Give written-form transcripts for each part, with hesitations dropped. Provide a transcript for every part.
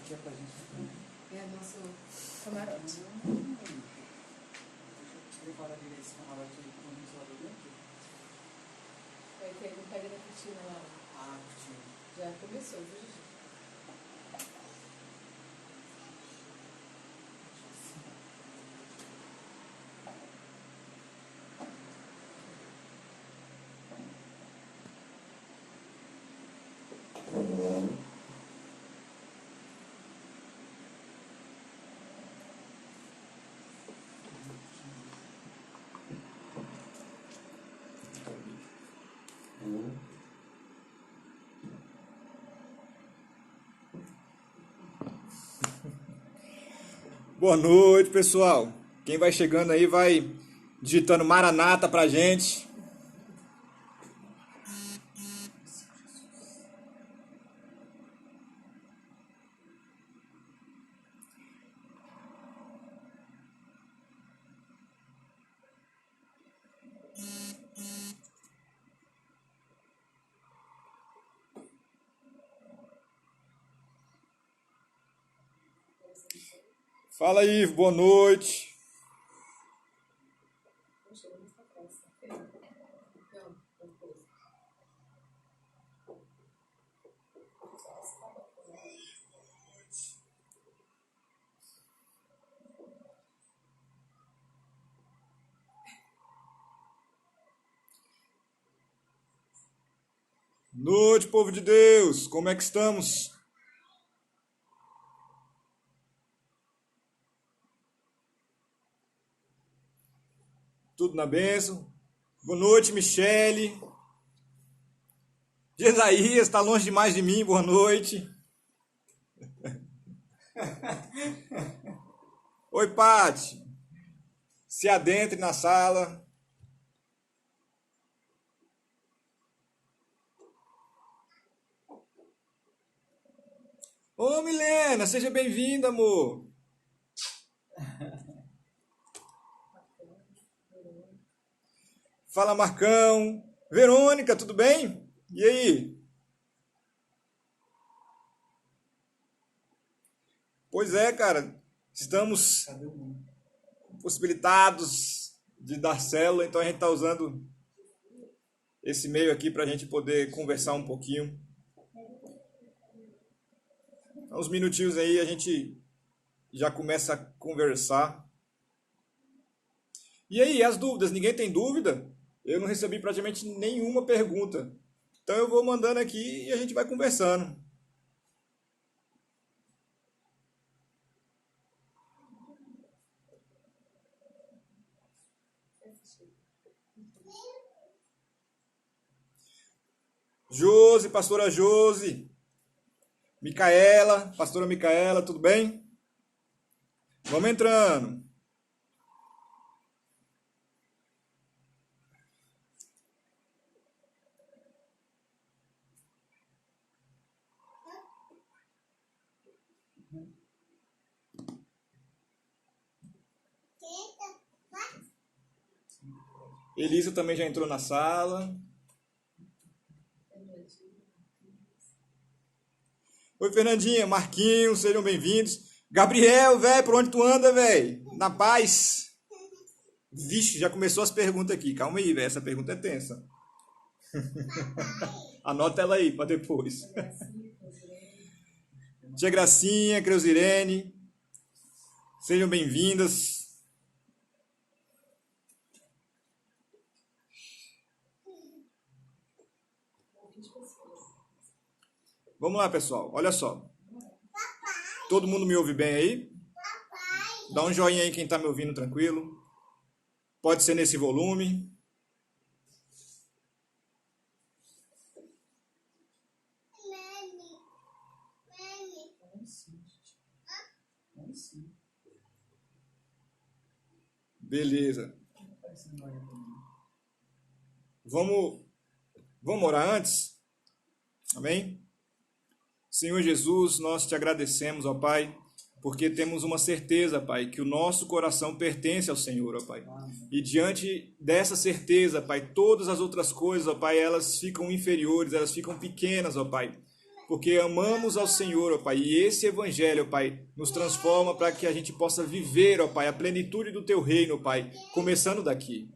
que é pra gente. É nosso camarote. Deixa eu preparar direito esse camarote aí com o ventilador dentro. Vai ter, não pega na cortina lá. Ah, curtindo. Já começou, viu, Gigi? Boa noite, pessoal. Quem vai chegando aí vai digitando Maranata pra gente. Fala aí, boa noite. Noite, povo de Deus. Como é que estamos? Tudo na bênção? Boa noite, Michele. Jesaías, está longe demais de mim, boa noite. Oi, Pati. Se adentre na sala. Ô, Milena, seja bem-vinda, amor. Fala, Marcão. Verônica, tudo bem? E aí? Pois é, cara. Estamos Cadê o mundo? possibilitados de dar célula, então a gente está usando esse meio aqui para a gente poder conversar um pouquinho. Uns minutinhos aí a gente já começa a conversar. E aí, as dúvidas? Ninguém tem dúvida? Eu não recebi praticamente nenhuma pergunta. Então eu vou mandando aqui e a gente vai conversando. Josi, pastora Josi. Micaela, pastora Micaela, tudo bem? Vamos entrando. Elisa também já entrou na sala. Oi, Fernandinha, Marquinhos, sejam bem-vindos. Gabriel, velho, por onde tu anda, velho? Na paz? Vixe, já começou as perguntas aqui. Calma aí, velho, essa pergunta é tensa. Anota ela aí para depois. Tia Gracinha, Creusirene, sejam bem-vindas. Vamos lá, pessoal. Olha só. Todo mundo me ouve bem aí? Dá um joinha aí quem tá me ouvindo tranquilo. Pode ser nesse volume. Beleza. Vamos orar antes? Amém? Senhor Jesus, nós te agradecemos, ó Pai, porque temos uma certeza, Pai, que o nosso coração pertence ao Senhor, ó Pai. E diante dessa certeza, Pai, todas as outras coisas, ó Pai, elas ficam inferiores, elas ficam pequenas, ó Pai, porque amamos ao Senhor, ó Pai, e esse evangelho, ó Pai, nos transforma para que a gente possa viver, ó Pai, a plenitude do Teu reino, ó Pai, começando daqui.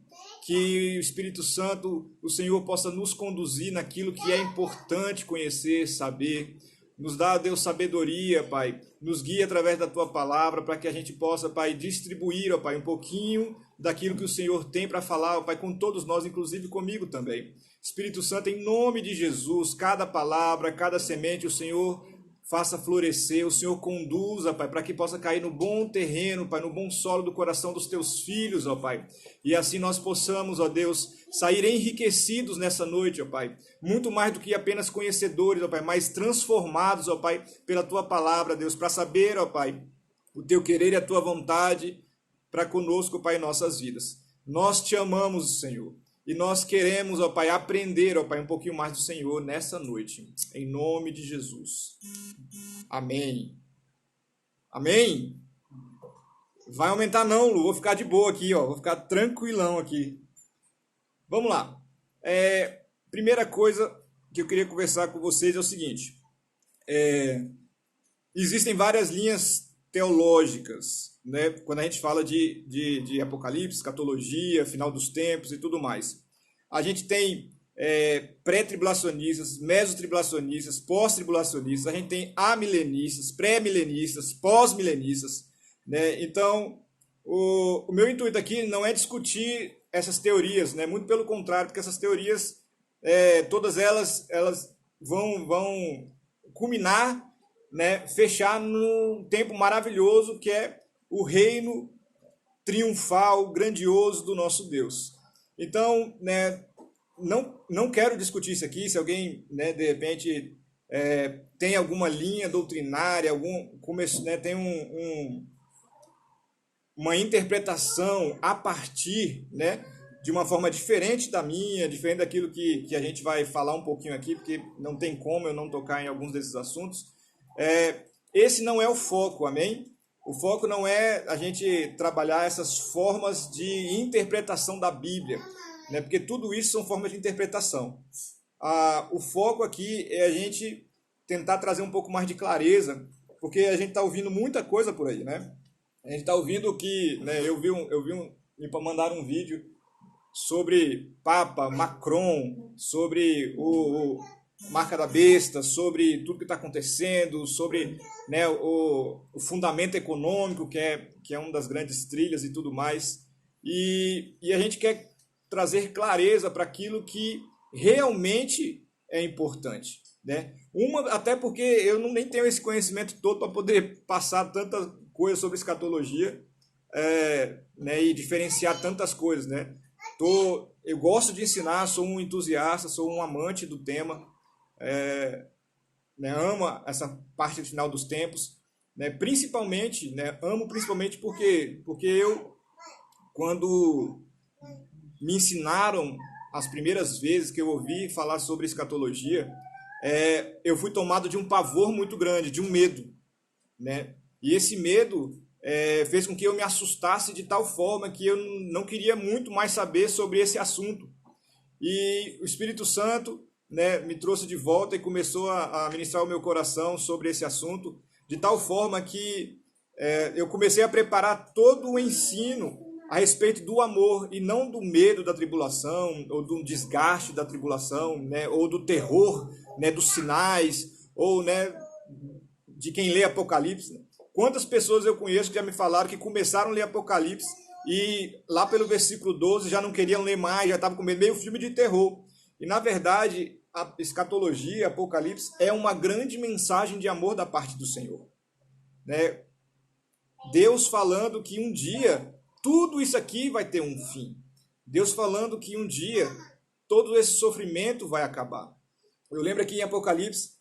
Que o Espírito Santo, o Senhor, possa nos conduzir naquilo que é importante conhecer, saber. Nos dá, Deus, sabedoria, Pai. Nos guia através da Tua palavra para que a gente possa, Pai, distribuir, ó Pai, um pouquinho daquilo que o Senhor tem para falar, ó Pai, com todos nós, inclusive comigo também. Espírito Santo, em nome de Jesus, cada palavra, cada semente, o Senhor faça florescer, o Senhor conduza, Pai, para que possa cair no bom terreno, Pai, no bom solo do coração dos Teus filhos, ó Pai. E assim nós possamos, ó Deus, sair enriquecidos nessa noite, ó Pai. Muito mais do que apenas conhecedores, ó Pai, mas transformados, ó Pai, pela Tua palavra, Deus, para saber, ó Pai, o Teu querer e a Tua vontade para conosco, Pai, em nossas vidas. Nós Te amamos, Senhor. E nós queremos, ó Pai, aprender, ó Pai, um pouquinho mais do Senhor nessa noite. Em nome de Jesus. Amém. Amém? Vai aumentar não, Lu. Vou ficar de boa aqui, ó. Vou ficar tranquilão aqui. Vamos lá. Primeira coisa que eu queria conversar com vocês é o seguinte. Existem várias linhas teológicas, né? Quando a gente fala de Apocalipse, escatologia, final dos tempos e tudo mais. A gente tem pré-tribulacionistas, mesotribulacionistas, pós-tribulacionistas, a gente tem amilenistas, pré-milenistas, pós-milenistas, né? Então, o meu intuito aqui não é discutir essas teorias, né? Muito pelo contrário, porque essas teorias, todas elas vão culminar, né, fechar num tempo maravilhoso que é o reino triunfal, grandioso do nosso Deus. Então, né, não quero discutir isso aqui. Se alguém, né, de repente tem alguma linha doutrinária, tem uma interpretação a partir, né, de uma forma diferente da minha, diferente daquilo que a gente vai falar um pouquinho aqui, porque não tem como eu não tocar em alguns desses assuntos. Esse não é o foco, amém? O foco não é a gente trabalhar essas formas de interpretação da Bíblia, né? Porque tudo isso são formas de interpretação. O foco aqui é a gente tentar trazer um pouco mais de clareza, porque a gente está ouvindo muita coisa por aí, né? A gente está ouvindo que, né, me mandaram um vídeo sobre Papa, Macron, sobre o Marca da Besta, sobre tudo que está acontecendo, sobre, né, o fundamento econômico, que é uma das grandes trilhas e tudo mais. E a gente quer trazer clareza para aquilo que realmente é importante, né? Até porque eu nem tenho esse conhecimento todo para poder passar tanta coisa sobre escatologia, né, e diferenciar tantas coisas, né? Eu gosto de ensinar, sou um entusiasta, sou um amante do tema, né, amo essa parte final dos tempos, né, principalmente, né, amo principalmente porque eu, quando me ensinaram as primeiras vezes que eu ouvi falar sobre escatologia, eu fui tomado de um pavor muito grande, de um medo, né? E esse medo fez com que eu me assustasse de tal forma que eu não queria muito mais saber sobre esse assunto. E o Espírito Santo, né, me trouxe de volta e começou a ministrar o meu coração sobre esse assunto, de tal forma que eu comecei a preparar todo o ensino a respeito do amor e não do medo da tribulação, ou do desgaste da tribulação, né, ou do terror, né, dos sinais, ou, né, de quem lê Apocalipse. Né? Quantas pessoas eu conheço que já me falaram que começaram a ler Apocalipse e lá pelo versículo 12 já não queriam ler mais, já estavam com meio filme de terror. E na verdade, a escatologia, Apocalipse, é uma grande mensagem de amor da parte do Senhor, né? Deus falando que um dia tudo isso aqui vai ter um fim. Deus falando que um dia todo esse sofrimento vai acabar. Eu lembro aqui em Apocalipse,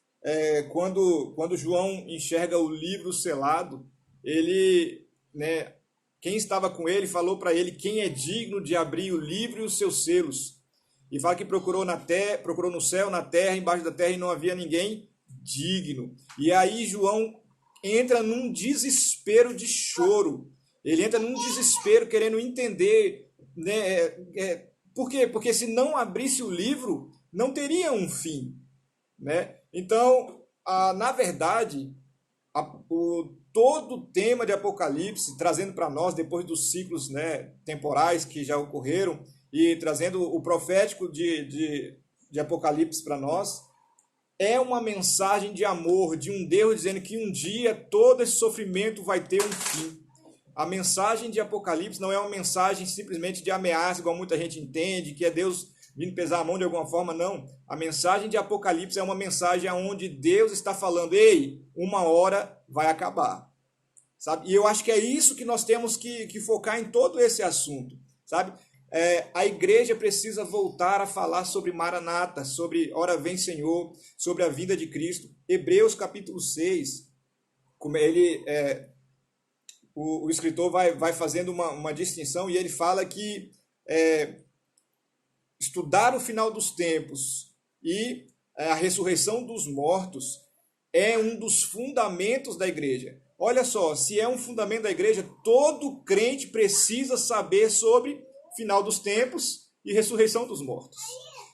quando João enxerga o livro selado, ele, né, quem estava com ele falou para ele quem é digno de abrir o livro e os seus selos. E fala que procurou no céu, na terra, embaixo da terra, e não havia ninguém digno. E aí João entra num desespero de choro. Ele entra num desespero querendo entender, né? Por quê? Porque se não abrisse o livro, não teria um fim, né? Então, na verdade, todo o tema de Apocalipse, trazendo para nós, depois dos ciclos, né, temporais que já ocorreram, e trazendo o profético de Apocalipse para nós, é uma mensagem de amor, de um Deus dizendo que um dia todo esse sofrimento vai ter um fim. A mensagem de Apocalipse não é uma mensagem simplesmente de ameaça, igual muita gente entende, que é Deus vindo pesar a mão de alguma forma, não. A mensagem de Apocalipse é uma mensagem onde Deus está falando, ei, uma hora vai acabar. Sabe? E eu acho que é isso que nós temos que focar em todo esse assunto. Sabe? A igreja precisa voltar a falar sobre Maranata, sobre Ora Vem Senhor, sobre a vinda de Cristo. Hebreus capítulo 6, como ele... O escritor vai fazendo uma distinção e ele fala que estudar o final dos tempos e a ressurreição dos mortos é um dos fundamentos da igreja. Olha só, se é um fundamento da igreja, todo crente precisa saber sobre final dos tempos e ressurreição dos mortos.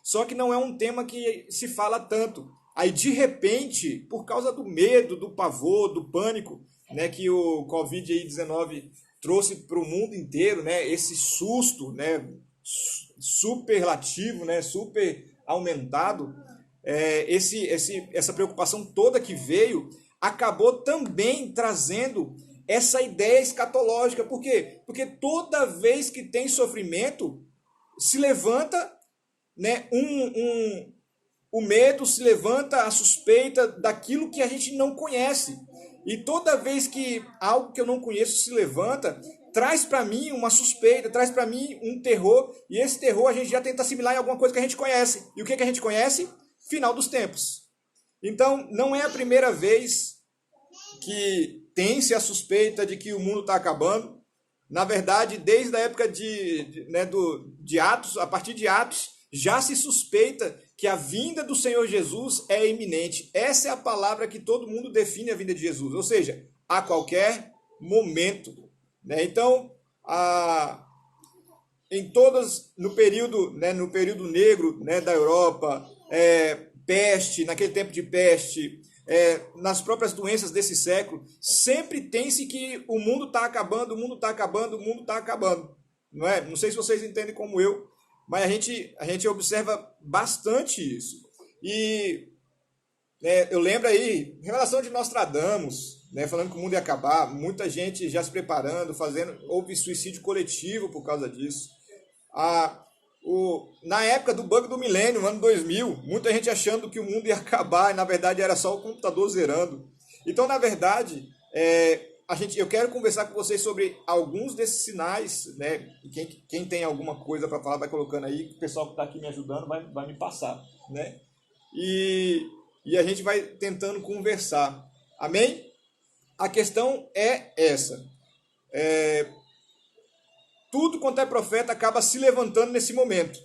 Só que não é um tema que se fala tanto. Aí, de repente, por causa do medo, do pavor, do pânico, né, que o Covid-19 trouxe para o mundo inteiro, né, esse susto, né, superlativo, né, super aumentado, essa preocupação toda que veio, acabou também trazendo essa ideia escatológica. Por quê? Porque toda vez que tem sofrimento, se levanta, né, o medo, se levanta a suspeita daquilo que a gente não conhece. E toda vez que algo que eu não conheço se levanta, traz para mim uma suspeita, traz para mim um terror, e esse terror a gente já tenta assimilar em alguma coisa que a gente conhece. E o que a gente conhece? Final dos tempos. Então, não é a primeira vez que tem-se a suspeita de que o mundo está acabando. Na verdade, desde a época de Atos, a partir de Atos, já se suspeita que a vinda do Senhor Jesus é iminente. Essa é a palavra que todo mundo define a vinda de Jesus, ou seja, a qualquer momento. Né? Então, no período negro, né, da Europa, peste, naquele tempo de peste, nas próprias doenças desse século, sempre tem-se que o mundo está acabando, o mundo está acabando, o mundo está acabando. Não é? Não sei se vocês entendem como eu, mas a gente observa bastante isso. E eu lembro aí, revelação de Nostradamus, né, falando que o mundo ia acabar, muita gente já se preparando, houve suicídio coletivo por causa disso. Na época do bug do milênio, no ano 2000, muita gente achando que o mundo ia acabar e na verdade era só o computador zerando. Então, na verdade, eu quero conversar com vocês sobre alguns desses sinais, né? Quem tem alguma coisa para falar vai colocando aí, o pessoal que está aqui me ajudando vai me passar, né? E a gente vai tentando conversar. Amém? A questão é essa. Tudo quanto é profeta acaba se levantando nesse momento.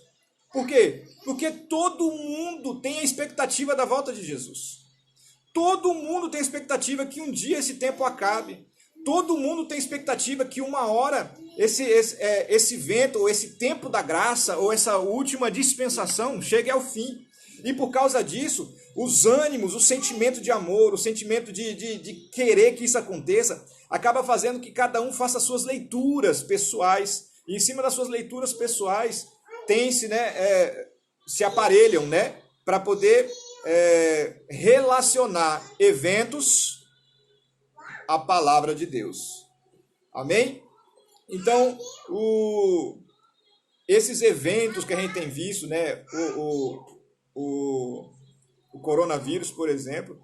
Por quê? Porque todo mundo tem a expectativa da volta de Jesus. Todo mundo tem a expectativa que um dia esse tempo acabe. Todo mundo tem expectativa que uma hora esse vento, ou esse tempo da graça, ou essa última dispensação chegue ao fim. E por causa disso, os ânimos, o sentimento de amor, o sentimento de querer que isso aconteça, acaba fazendo que cada um faça suas leituras pessoais. E em cima das suas leituras pessoais, se aparelham, né, para poder relacionar eventos à palavra de Deus. Amém? Então, esses eventos que a gente tem visto, né, o coronavírus, por exemplo,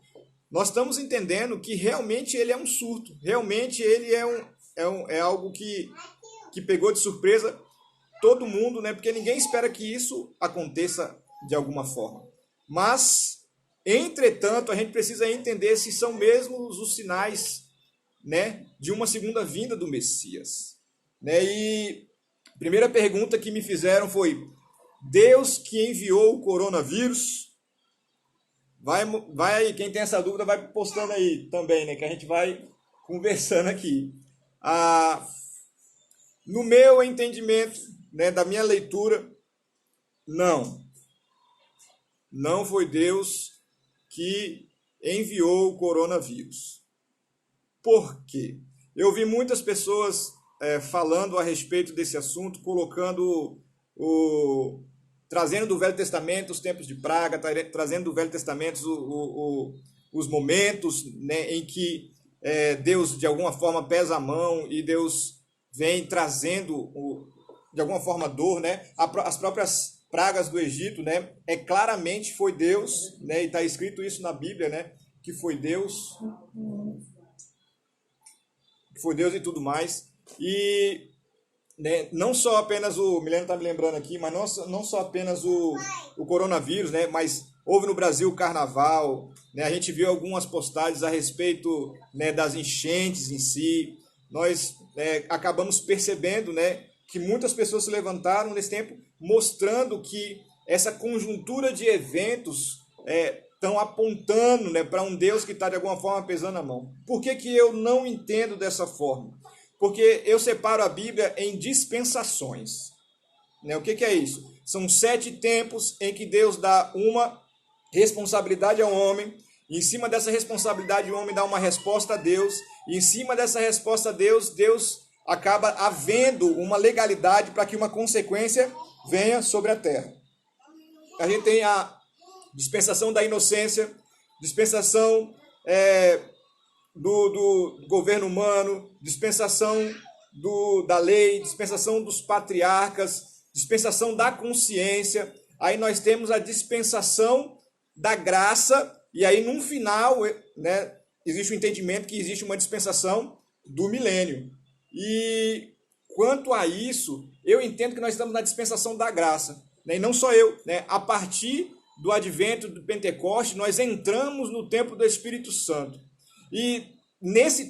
nós estamos entendendo que realmente ele é um surto, realmente ele é algo que pegou de surpresa todo mundo, né, porque ninguém espera que isso aconteça de alguma forma. Mas, entretanto, a gente precisa entender se são mesmo os sinais, né, de uma segunda vinda do Messias. Né? E a primeira pergunta que me fizeram foi: Deus que enviou o coronavírus? Vai aí, quem tem essa dúvida vai postando aí também, né, que a gente vai conversando aqui. No meu entendimento, né, da minha leitura, não foi Deus que enviou o coronavírus. Por quê? Eu vi muitas pessoas falando a respeito desse assunto, trazendo do Velho Testamento os tempos de praga, trazendo do Velho Testamento os momentos, né, em que Deus de alguma forma pesa a mão e Deus vem trazendo de alguma forma dor, né? As próprias pragas do Egito, né? Claramente foi Deus, né? E está escrito isso na Bíblia, né? Que foi Deus e tudo mais. E né, não só apenas o Milena está me lembrando aqui, mas não só apenas o coronavírus, né? Mas houve no Brasil o carnaval, né? A gente viu algumas postagens a respeito, né, das enchentes em si. Nós acabamos percebendo, né, que muitas pessoas se levantaram nesse tempo mostrando que essa conjuntura de eventos estão apontando, né, para um Deus que está de alguma forma pesando a mão. Por que eu não entendo dessa forma? Porque eu separo a Bíblia em dispensações. Né? O que é isso? São 7 tempos em que Deus dá uma responsabilidade ao homem, e em cima dessa responsabilidade o homem dá uma resposta a Deus, e em cima dessa resposta a Deus, Deus acaba havendo uma legalidade para que uma consequência venha sobre a terra. A gente tem a dispensação da inocência, dispensação do governo humano, dispensação da lei, dispensação dos patriarcas, dispensação da consciência. Aí nós temos a dispensação da graça, e aí no final, né, existe o entendimento que existe uma dispensação do milênio. E quanto a isso, eu entendo que nós estamos na dispensação da graça, né? E não só eu, né? A partir do advento do Pentecoste, nós entramos no tempo do Espírito Santo. E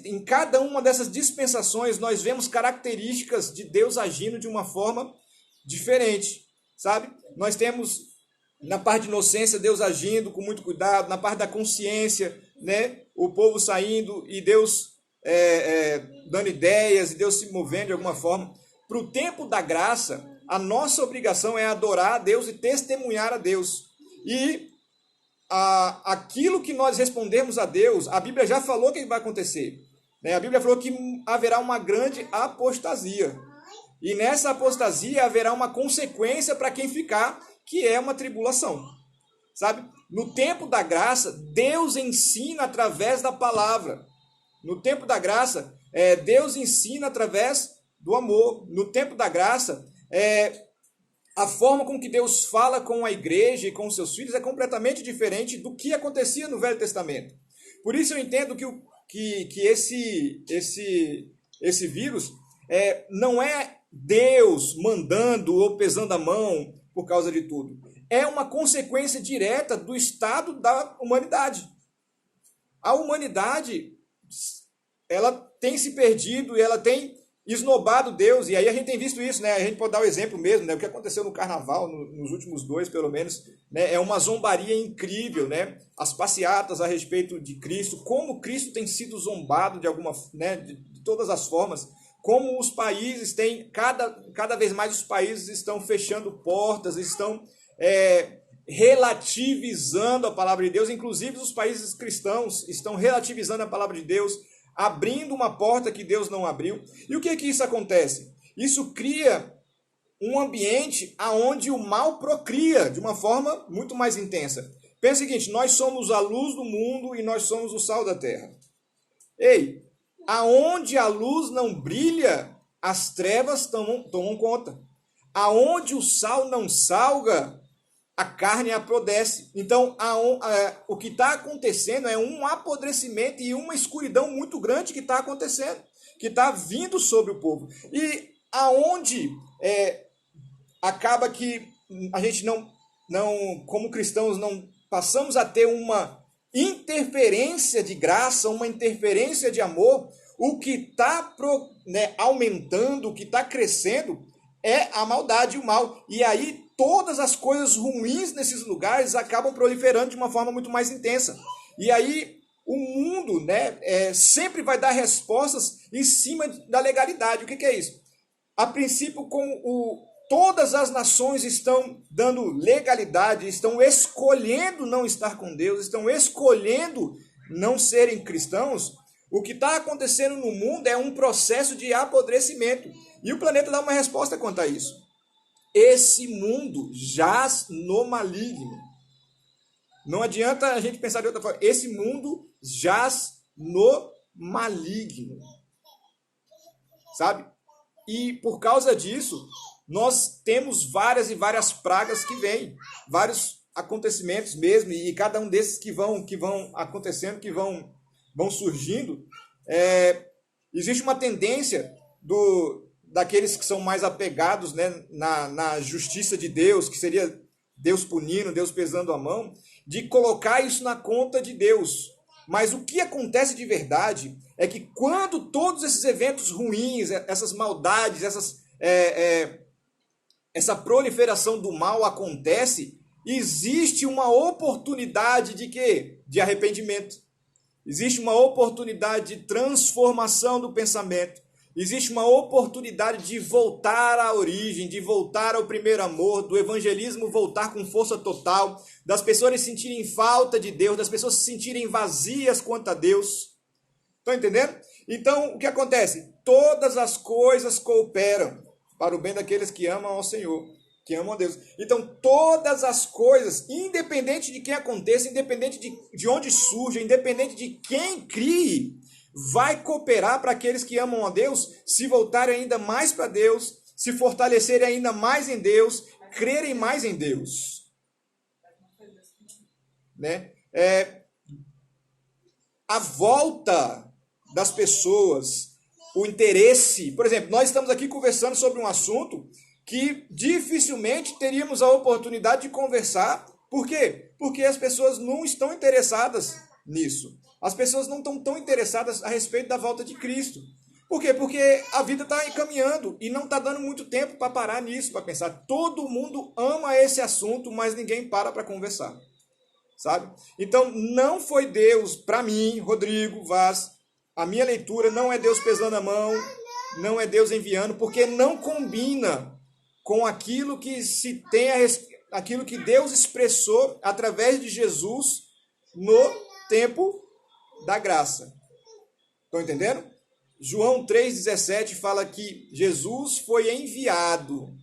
em cada uma dessas dispensações, nós vemos características de Deus agindo de uma forma diferente, sabe? Nós temos na parte de inocência Deus agindo com muito cuidado, na parte da consciência, né? O povo saindo e Deus dando ideias e Deus se movendo de alguma forma. Para o tempo da graça, a nossa obrigação é adorar a Deus e testemunhar a Deus. E aquilo que nós respondermos a Deus, a Bíblia já falou que vai acontecer. Né? A Bíblia falou que haverá uma grande apostasia. E nessa apostasia haverá uma consequência para quem ficar, que é uma tribulação. Sabe? No tempo da graça, Deus ensina através da palavra. No tempo da graça, Deus ensina através do amor. No tempo da graça, a forma com que Deus fala com a igreja e com os seus filhos é completamente diferente do que acontecia no Velho Testamento. Por isso eu entendo que esse vírus não é Deus mandando ou pesando a mão por causa de tudo. É uma consequência direta do estado da humanidade. A humanidade, ela tem se perdido e ela tem esnobado Deus, e aí a gente tem visto isso, né? A gente pode dar o exemplo mesmo, né? O que aconteceu no carnaval, nos últimos 2, pelo menos, né? É uma zombaria incrível, né? As passeatas a respeito de Cristo, como Cristo tem sido zombado né? de todas as formas, como os países têm, cada vez mais os países estão fechando portas, estão relativizando a palavra de Deus, inclusive os países cristãos estão relativizando a palavra de Deus, abrindo uma porta que Deus não abriu. E o que isso acontece? Isso cria um ambiente onde o mal procria de uma forma muito mais intensa. Pensa o seguinte, nós somos a luz do mundo e nós somos o sal da terra. Ei, aonde a luz não brilha, as trevas tomam conta. Aonde o sal não salga, a carne apodrece. Então, o que está acontecendo é um apodrecimento e uma escuridão muito grande que está acontecendo, que está vindo sobre o povo. E aonde acaba que a gente não, como cristãos, não passamos a ter uma interferência de graça, uma interferência de amor, o que está aumentando, o que está crescendo é a maldade e o mal. E aí todas as coisas ruins nesses lugares acabam proliferando de uma forma muito mais intensa. E aí o mundo, né, sempre vai dar respostas em cima da legalidade. O que é isso? A princípio, todas as nações estão dando legalidade, estão escolhendo não estar com Deus, estão escolhendo não serem cristãos, o que está acontecendo no mundo é um processo de apodrecimento. E o planeta dá uma resposta quanto a isso. Esse mundo jaz no maligno. Não adianta a gente pensar de outra forma. Esse mundo jaz no maligno. Sabe? E por causa disso, nós temos várias e várias pragas que vêm. Vários acontecimentos mesmo. E cada um desses que vão acontecendo, que vão surgindo, existe uma tendência daqueles que são mais apegados, né, na justiça de Deus, que seria Deus punindo, Deus pesando a mão, de colocar isso na conta de Deus. Mas o que acontece de verdade é que quando todos esses eventos ruins, essas maldades, essa proliferação do mal acontece, existe uma oportunidade de quê? De arrependimento. Existe uma oportunidade de transformação do pensamento. Existe uma oportunidade de voltar à origem, de voltar ao primeiro amor, do evangelismo voltar com força total, das pessoas sentirem falta de Deus, das pessoas se sentirem vazias quanto a Deus. Estão entendendo? Então, o que acontece? Todas as coisas cooperam para o bem daqueles que amam ao Senhor, que amam a Deus. Então, todas as coisas, independente de quem aconteça, independente de onde surja, independente de quem crie, vai cooperar para aqueles que amam a Deus se voltarem ainda mais para Deus, se fortalecerem ainda mais em Deus, crerem mais em Deus. Né? A volta das pessoas, o interesse. Por exemplo, nós estamos aqui conversando sobre um assunto que dificilmente teríamos a oportunidade de conversar. Por quê? Porque as pessoas não estão interessadas nisso. As pessoas não estão tão interessadas a respeito da volta de Cristo. Por quê? Porque a vida está encaminhando e não está dando muito tempo para parar nisso, para pensar. Todo mundo ama esse assunto, mas ninguém para conversar. Sabe? Então, não foi Deus, para mim, Rodrigo Vaz, a minha leitura não é Deus pesando a mão, não é Deus enviando, porque não combina com aquilo que se tem, aquilo que Deus expressou através de Jesus no tempo da graça. Estão entendendo? João 3,17 fala que Jesus foi enviado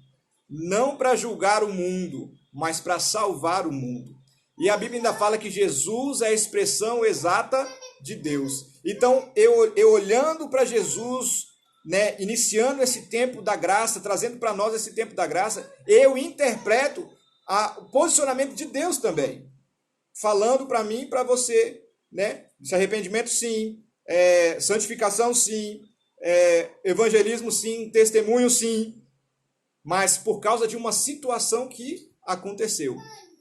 não para julgar o mundo, mas para salvar o mundo. E a Bíblia ainda fala que Jesus é a expressão exata de Deus. Então, eu olhando para Jesus, né, iniciando esse tempo da graça, trazendo para nós esse tempo da graça, eu interpreto o posicionamento de Deus também. Falando para mim e para você, né? Esse arrependimento, sim. Santificação, sim. Evangelismo, sim. Testemunho, sim. Mas por causa de uma situação que aconteceu.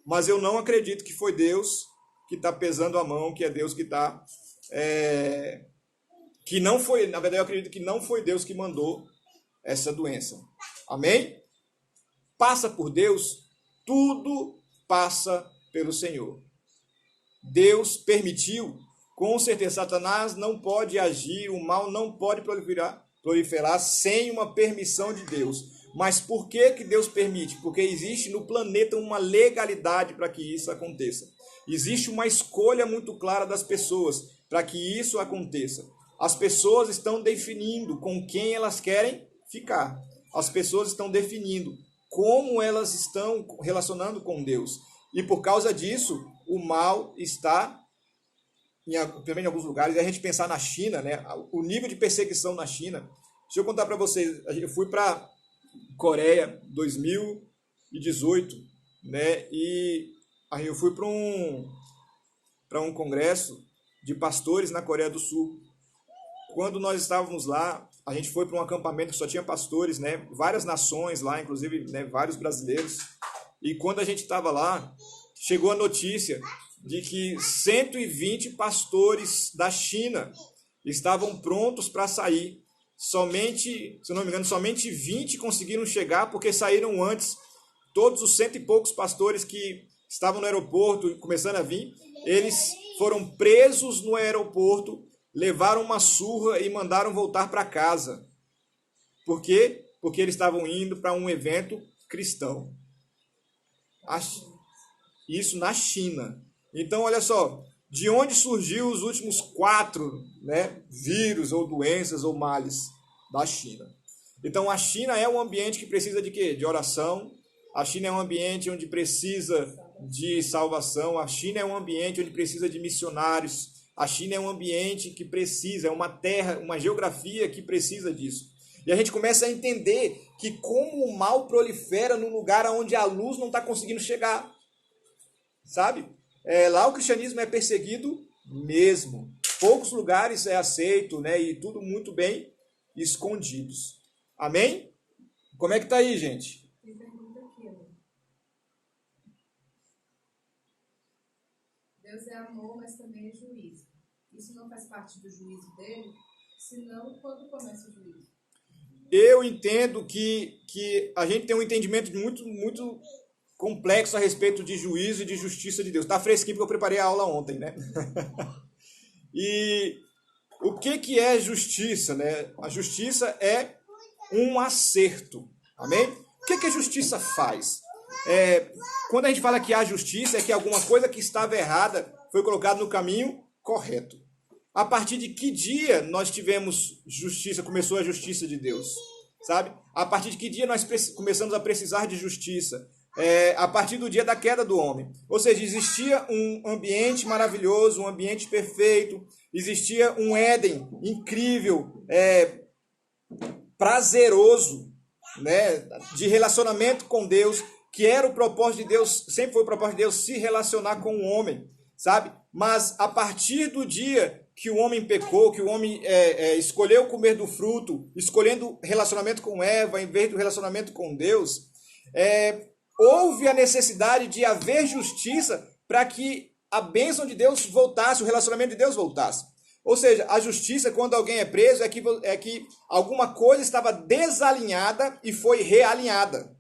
Mas eu não acredito que foi Deus que está pesando a mão, que é Deus que está... que não foi, na verdade eu acredito que não foi Deus que mandou essa doença. Amém? Passa por Deus, tudo passa pelo Senhor. Deus permitiu, com certeza Satanás não pode agir, o mal não pode proliferar sem uma permissão de Deus. Mas por que Deus permite? Porque existe no planeta uma legalidade para que isso aconteça. Existe uma escolha muito clara das pessoas para que isso aconteça. As pessoas estão definindo com quem elas querem ficar. As pessoas estão definindo como elas estão relacionando com Deus. E por causa disso, o mal está, também em alguns lugares, a gente pensar na China, né? O nível de perseguição na China. Deixa eu contar para vocês, eu fui para Coreia 2018, né? E aí eu fui para um congresso de pastores na Coreia do Sul. Quando nós estávamos lá, a gente foi para um acampamento que só tinha pastores, né? Várias nações lá, inclusive, né, vários brasileiros. E quando a gente estava lá, chegou a notícia de que 120 pastores da China estavam prontos para sair. Somente, se não me engano, somente 20 conseguiram chegar porque saíram antes. Todos os 100 e poucos pastores que estavam no aeroporto, começando a vir, eles foram presos no aeroporto, levaram uma surra e mandaram voltar para casa. Por quê? Porque eles estavam indo para um evento cristão. Isso na China. Então, olha só, de onde surgiu os últimos 4, né, vírus ou doenças ou males? Da China. Então a China é um ambiente que precisa de quê? De oração. A China é um ambiente onde precisa de salvação. A China é um ambiente onde precisa de missionários. A China é um ambiente que precisa, é uma terra, uma geografia que precisa disso. E a gente começa a entender que como o mal prolifera num lugar onde a luz não está conseguindo chegar. Sabe? Lá o cristianismo é perseguido mesmo. Poucos lugares é aceito, né? E tudo muito bem escondidos. Amém? Como é que tá aí, gente? Tem pergunta aqui, né? Deus é amor, mas também é juízo. Isso não faz parte do juízo dele? Senão, quando começa o juízo? Eu entendo que a gente tem um entendimento muito complexo a respeito de juízo e de justiça de Deus. Tá fresquinho porque eu preparei a aula ontem, né? E o que é justiça, né? A justiça é um acerto. Amém? O que a justiça faz? Quando a gente fala que há justiça, é que alguma coisa que estava errada foi colocada no caminho correto. A partir de que dia nós tivemos justiça, começou a justiça de Deus? Sabe? A partir de que dia nós começamos a precisar de justiça? A partir do dia da queda do homem. Ou seja, existia um ambiente maravilhoso, um ambiente perfeito, existia um Éden incrível, prazeroso, né, de relacionamento com Deus, que era o propósito de Deus, sempre foi o propósito de Deus se relacionar com o homem, sabe? Mas a partir do dia que o homem pecou, que o homem escolheu comer do fruto, escolhendo relacionamento com Eva em vez do relacionamento com Deus, houve a necessidade de haver justiça para que a bênção de Deus voltasse, o relacionamento de Deus voltasse. Ou seja, a justiça, quando alguém é preso, é que alguma coisa estava desalinhada e foi realinhada.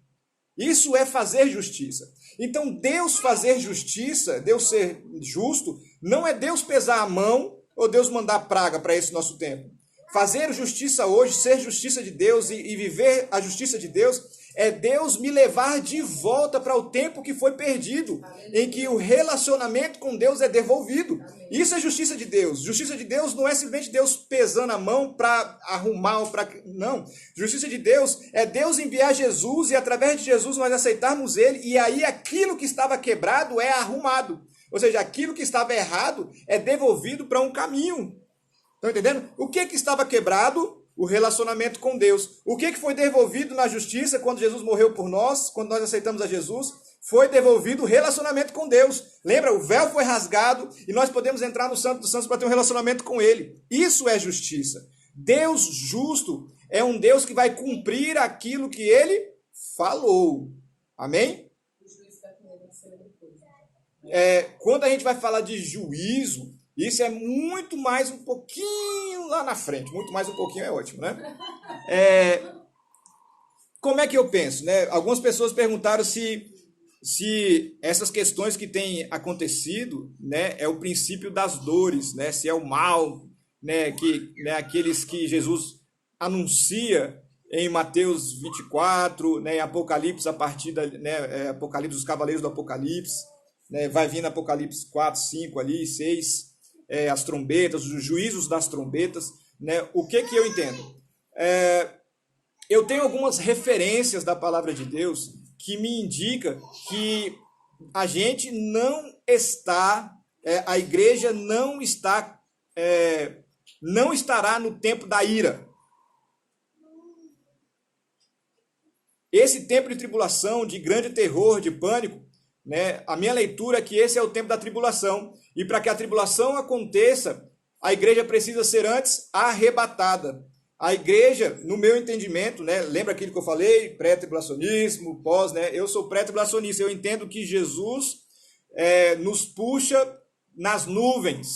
Isso é fazer justiça. Então, Deus fazer justiça, Deus ser justo, não é Deus pesar a mão ou Deus mandar praga para esse nosso tempo. Fazer justiça hoje, ser justiça de Deus e viver a justiça de Deus, é Deus me levar de volta para o tempo que foi perdido, em que o relacionamento com Deus é devolvido. Isso é justiça de Deus. Justiça de Deus não é simplesmente Deus pesando a mão para arrumar ou para... Não. Justiça de Deus é Deus enviar Jesus e através de Jesus nós aceitarmos Ele e aí aquilo que estava quebrado é arrumado. Ou seja, aquilo que estava errado é devolvido para um caminho. Estão entendendo? O que estava quebrado? O relacionamento com Deus. O que foi devolvido na justiça quando Jesus morreu por nós, quando nós aceitamos a Jesus? Foi devolvido o relacionamento com Deus. Lembra? O véu foi rasgado e nós podemos entrar no Santo dos Santos para ter um relacionamento com Ele. Isso é justiça. Deus justo é um Deus que vai cumprir aquilo que Ele falou. Amém? Quando a gente vai falar de juízo, isso é muito mais um pouquinho lá na frente. Muito mais um pouquinho é ótimo, né? Como é que eu penso, né? Algumas pessoas perguntaram se essas questões que têm acontecido, né, é o princípio das dores, né? Se é o mal, né, aqueles que Jesus anuncia em Mateus 24, né, em Apocalipse, a partir da, né, Apocalipse dos Cavaleiros do Apocalipse, né, vai vir no Apocalipse 4, 5 ali, 6... as trombetas, os juízos das trombetas, né? O que eu entendo? Eu tenho algumas referências da palavra de Deus que me indica que a gente não está, a igreja não estará no tempo da ira. Esse tempo de tribulação, de grande terror, de pânico, né? A minha leitura é que esse é o tempo da tribulação. E para que a tribulação aconteça, a igreja precisa ser antes arrebatada. A igreja, no meu entendimento, né, lembra aquilo que eu falei? Pré-tribulacionismo, pós, né? Eu sou pré-tribulacionista. Eu entendo que Jesus nos puxa nas nuvens.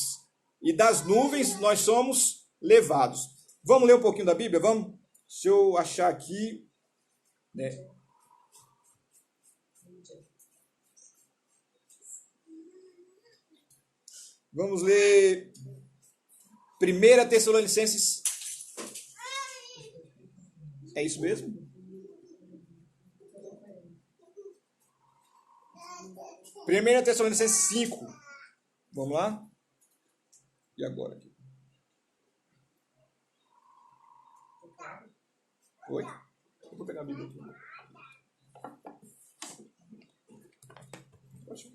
E das nuvens nós somos levados. Vamos ler um pouquinho da Bíblia? Vamos? Deixa eu achar aqui, né? Vamos ler 1 Tessalonicenses. É isso mesmo? 1 Tessalonicenses 5. Vamos lá? E agora aqui? Oi? Eu vou pegar a Bíblia aqui. Pode.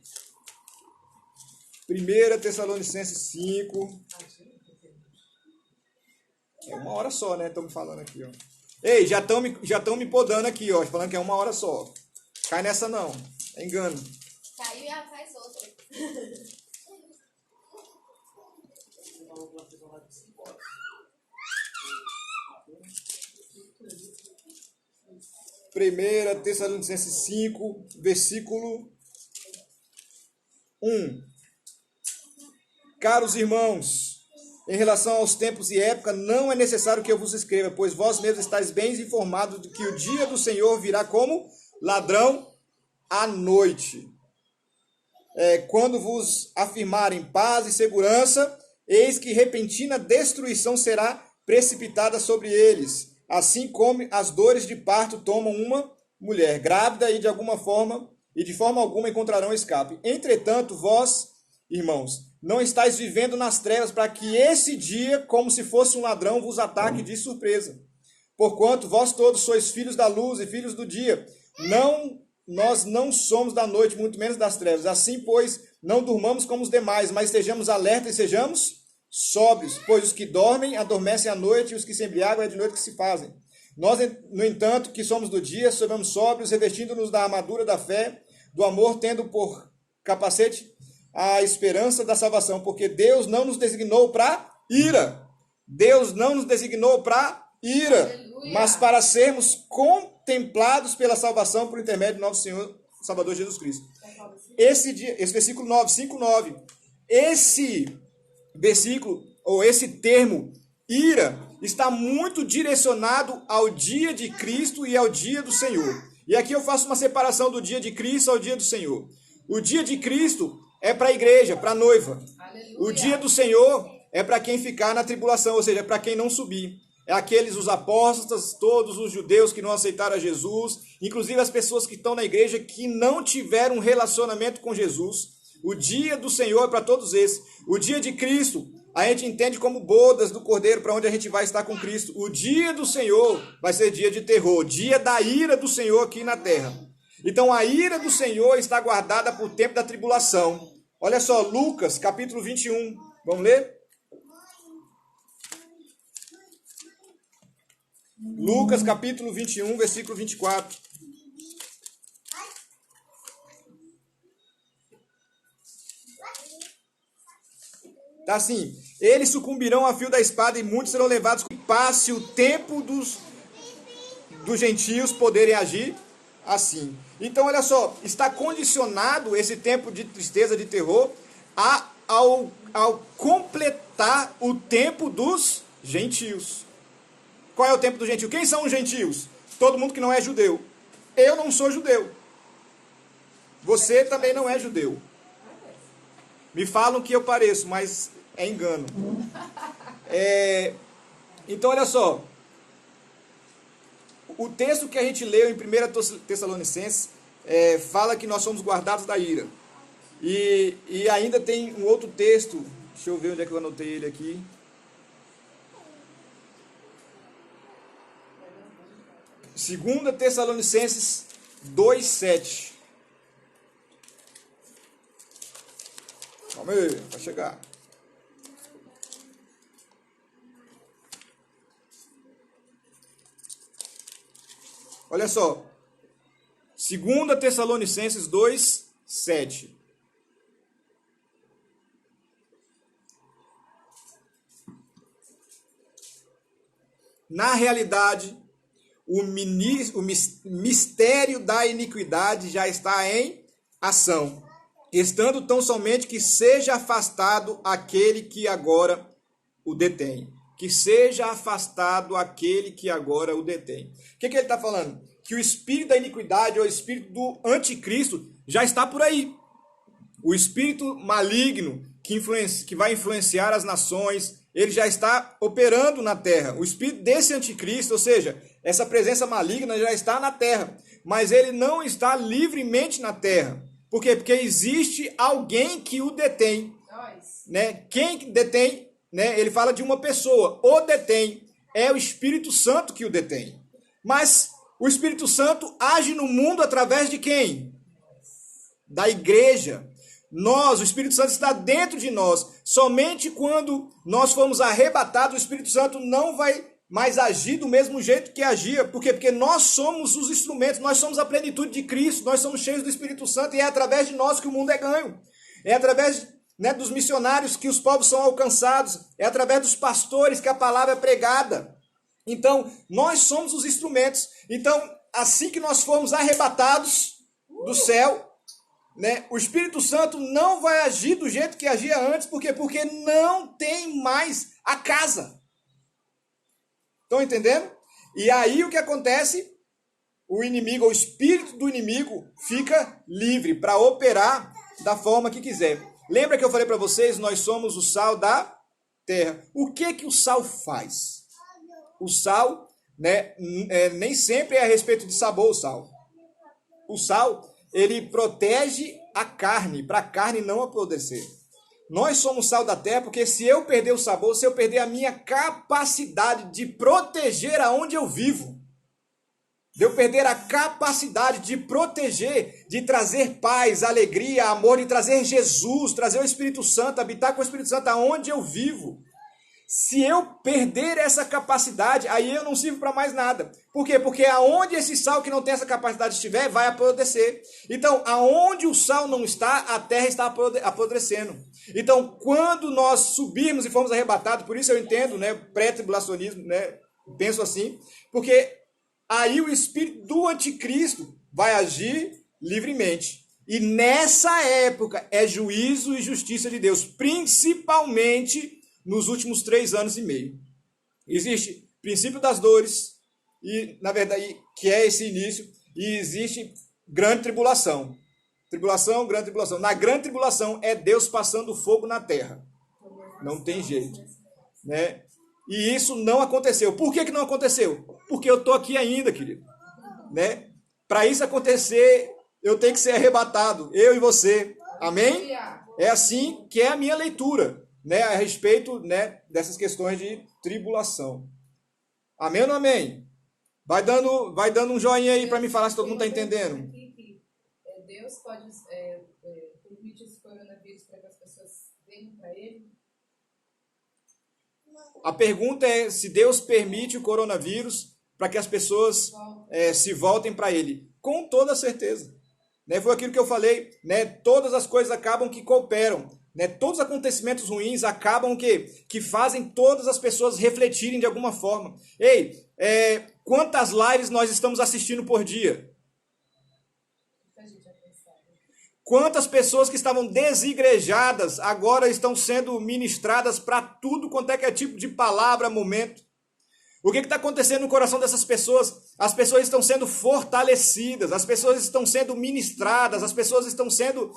1 Tessalonicenses 5. É 1 hora só, né? Estão me falando aqui, ó. Ei, já estão me podando aqui, ó. Falando que é 1 hora só. Cai nessa não. É engano. Caiu e faz outra. Primeira Tessalonicenses 5, versículo 1. Caros irmãos, em relação aos tempos e época, não é necessário que eu vos escreva, pois vós mesmos estáis bem informados de que o dia do Senhor virá como ladrão à noite. Quando vos afirmarem paz e segurança, eis que repentina destruição será precipitada sobre eles, assim como as dores de parto tomam uma mulher grávida e de forma alguma encontrarão escape. Entretanto, vós, irmãos, não estáis vivendo nas trevas para que esse dia, como se fosse um ladrão, vos ataque de surpresa. Porquanto vós todos sois filhos da luz e filhos do dia. Nós não somos da noite, muito menos das trevas. Assim, pois, não durmamos como os demais, mas estejamos alertas e sejamos sóbrios, pois os que dormem adormecem à noite e os que se embriagam é de noite que se fazem. Nós, no entanto, que somos do dia, somos sóbrios, revestindo-nos da armadura da fé, do amor, tendo por capacete a esperança da salvação, porque Deus não nos designou para ira. Deus não nos designou para ira, Aleluia. mas para sermos contemplados pela salvação por intermédio do nosso Senhor Salvador Jesus Cristo. Esse versículo 9, 5:9, esse versículo, ou esse termo, ira, está muito direcionado ao dia de Cristo e ao dia do Senhor. E aqui eu faço uma separação do dia de Cristo ao dia do Senhor. O dia de Cristo é para a igreja, para a noiva. Aleluia. O dia do Senhor é para quem ficar na tribulação, ou seja, para quem não subir. É aqueles, os apóstolos, todos os judeus que não aceitaram a Jesus, inclusive as pessoas que estão na igreja que não tiveram um relacionamento com Jesus. O dia do Senhor é para todos esses. O dia de Cristo, a gente entende como bodas do Cordeiro, para onde a gente vai estar com Cristo. O dia do Senhor vai ser dia de terror, dia da ira do Senhor aqui na terra. Então a ira do Senhor está guardada por tempo da tribulação. Olha só, Lucas capítulo 21. Vamos ler? Lucas capítulo 21, versículo 24. Tá assim: eles sucumbirão a fio da espada e muitos serão levados. Passe o tempo dos gentios poderem agir assim. Então, olha só, está condicionado esse tempo de tristeza, de terror, ao completar o tempo dos gentios. Qual é o tempo dos gentios? Quem são os gentios? Todo mundo que não é judeu. Eu não sou judeu. Você também não é judeu. Me falam que eu pareço, mas é engano. Então, olha só. O texto que a gente leu em 1 Tessalonicenses fala que nós somos guardados da ira. E ainda tem um outro texto. Deixa eu ver onde é que eu anotei ele aqui. Segunda Tessalonicenses 2:7. Calma aí, vai chegar. Olha só. 2 Tessalonicenses 2:7. Na realidade, o mistério da iniquidade já está em ação, estando tão somente que seja afastado aquele que agora o detém. Que seja afastado aquele que agora o detém. O que ele está falando? Que o espírito da iniquidade, ou o espírito do anticristo, já está por aí. O espírito maligno que vai influenciar as nações, ele já está operando na terra. O espírito desse anticristo, ou seja, essa presença maligna já está na terra, mas ele não está livremente na terra. Por quê? Porque existe alguém que o detém. Né? Quem detém né, ele fala de uma pessoa, o detém. É o Espírito Santo que o detém. Mas o Espírito Santo age no mundo através de quem? Da igreja. Nós, o Espírito Santo está dentro de nós. Somente quando nós formos arrebatados, o Espírito Santo não vai mais agir do mesmo jeito que agia. Por quê? Porque nós somos os instrumentos, nós somos a plenitude de Cristo, nós somos cheios do Espírito Santo e é através de nós que o mundo é ganho. É através, né, dos missionários que os povos são alcançados. É através dos pastores que a palavra é pregada. Então, nós somos os instrumentos. Então, assim que nós formos arrebatados do céu, né, o Espírito Santo não vai agir do jeito que agia antes. Por quê? Porque não tem mais a casa. Estão entendendo? E aí o que acontece? O inimigo, o espírito do inimigo, fica livre para operar da forma que quiser. Lembra que eu falei para vocês, nós somos o sal da terra. O que o sal faz? O sal, né, nem sempre é a respeito de sabor o sal. O sal, ele protege a carne, para a carne não apodrecer. Nós somos sal da terra porque se eu perder o sabor, se eu perder a minha capacidade de proteger aonde eu vivo, de eu perder a capacidade de proteger, de trazer paz, alegria, amor, de trazer Jesus, trazer o Espírito Santo, habitar com o Espírito Santo aonde eu vivo. Se eu perder essa capacidade, aí eu não sirvo para mais nada. Por quê? Porque aonde esse sal que não tem essa capacidade estiver, vai apodrecer. Então, aonde o sal não está, a terra está apodrecendo. Então, quando nós subirmos e formos arrebatados, por isso eu entendo, né, pré-tribulacionismo, né, penso assim, porque aí o espírito do anticristo vai agir livremente. E nessa época é juízo e justiça de Deus, principalmente nos últimos 3 anos e meio. Existe princípio das dores, e na verdade, que é esse início, e existe grande tribulação. Tribulação, grande tribulação. Na grande tribulação é Deus passando fogo na terra. Não tem jeito, né? E isso não aconteceu. Por que não aconteceu? Porque eu estou aqui ainda, querido, né? Para isso acontecer, eu tenho que ser arrebatado, eu e você. Amém? É assim que é a minha leitura, né, a respeito, né, dessas questões de tribulação. Amém ou não amém? Vai dando um joinha aí para me falar se todo mundo está entendendo. Deus pode permitir esse coronavírus para que as pessoas venham para ele? A pergunta é se Deus permite o coronavírus para que as pessoas se voltem para ele. Com toda certeza. Né, foi aquilo que eu falei, né, todas as coisas acabam que cooperam. Né, todos os acontecimentos ruins acabam que fazem todas as pessoas refletirem de alguma forma. Ei, quantas lives nós estamos assistindo por dia? Quantas pessoas que estavam desigrejadas agora estão sendo ministradas para tudo quanto é tipo de palavra, momento? O que está acontecendo no coração dessas pessoas? As pessoas estão sendo fortalecidas, as pessoas estão sendo ministradas, as pessoas estão sendo...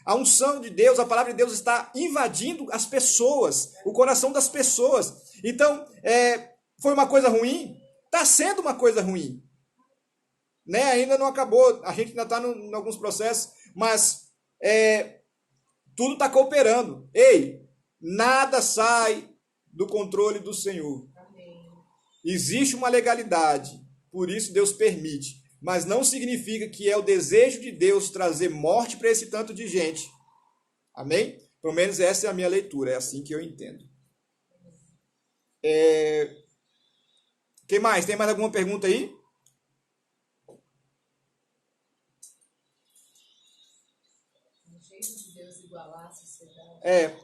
a unção de Deus, a palavra de Deus está invadindo as pessoas, o coração das pessoas. Então, foi uma coisa ruim? Está sendo uma coisa ruim. Né? Ainda não acabou, a gente ainda está em alguns processos, mas tudo está cooperando. Ei, nada sai do controle do Senhor. Existe uma legalidade, por isso Deus permite. Mas não significa que é o desejo de Deus trazer morte para esse tanto de gente. Amém? Pelo menos essa é a minha leitura, é assim que eu entendo. Quem mais? Tem mais alguma pergunta aí? Um jeito de Deus igualar a sociedade.